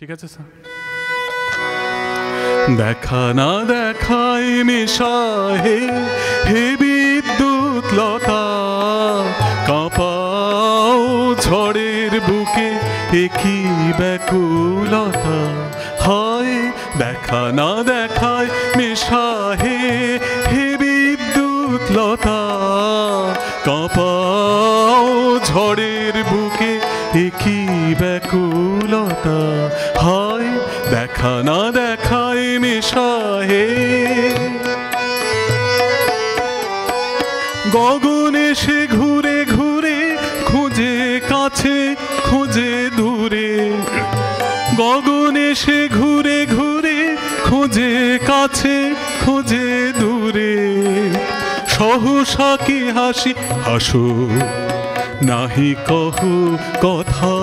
ঠিক আছে স্যার। দেখা না দেখায় মেশা হে হে বিদ্যুৎ লতা, কাঁপাও ঝড়ের বুকে একই ব্যাকুলতা। হয় দেখা না দেখায় মেশা হে হে বিদ্যুৎ লতা, কাঁপাও ঝড়ের বুকে একই ব্যাকুলতা। হয় দেখা না দেখায় মেশা হে। গগনে সে ঘুরে ঘুরে খুঁজে কাছে খুঁজে দূরে, গগনে সে ঘুরে ঘুরে খুঁজে কাছে খুঁজে দূরে। সহসা কি হাসি হাসো নাহি কহো কথা,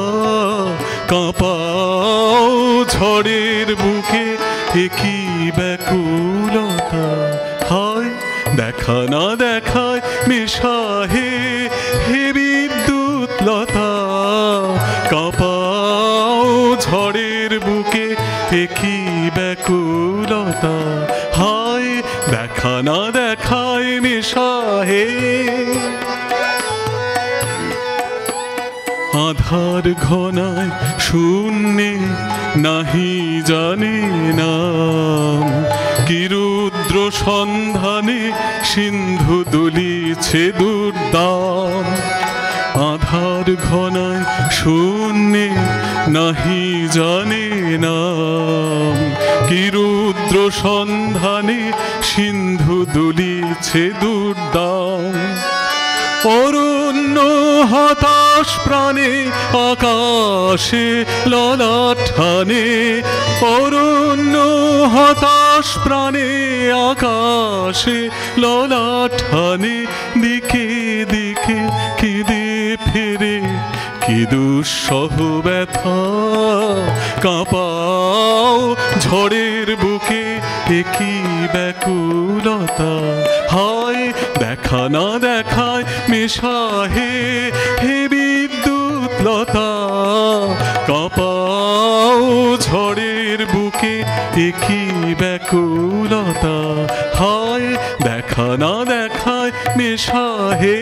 কাঁপাও ঝড়ের বুকে একই ব্যাকুলতা। হয় দেখা না দেখায় মেশা হে হে বিদ্যুৎ লতা, কাঁপাও ঝড়ের বুকে একই ব্যাকুলতা। হয় দেখা না দেখায় মেশা হে। আধার ঘনায় শূন্যে নাহি জানে নাম, কি রুদ্র সন্ধানে সিন্ধু দুলিছে দুর্দাম। আধার ঘনায় শূন্যে নাহি জানে নাম, কি রুদ্র সন্ধানে সিন্ধু দুলিছে দুর্দাম। অরণ্য হতাশ প্রাণে আকাশে ললাটানে, অরণ্য হতাশ প্রাণে আকাশে ললাটানে। দিকে দিকে কেঁদে ফেরে কি দুঃসহ ব্যথা, কাঁপাও ঝড়ের বুকে একই ব্যাকুলতা। হয় দেখা না দেখায় মেশা হে হে বিদ্যুৎ লতা, কাঁপাও ঝড়ের বুকে একই ব্যাকুলতা। হয় দেখা না দেখায় মেশা হে।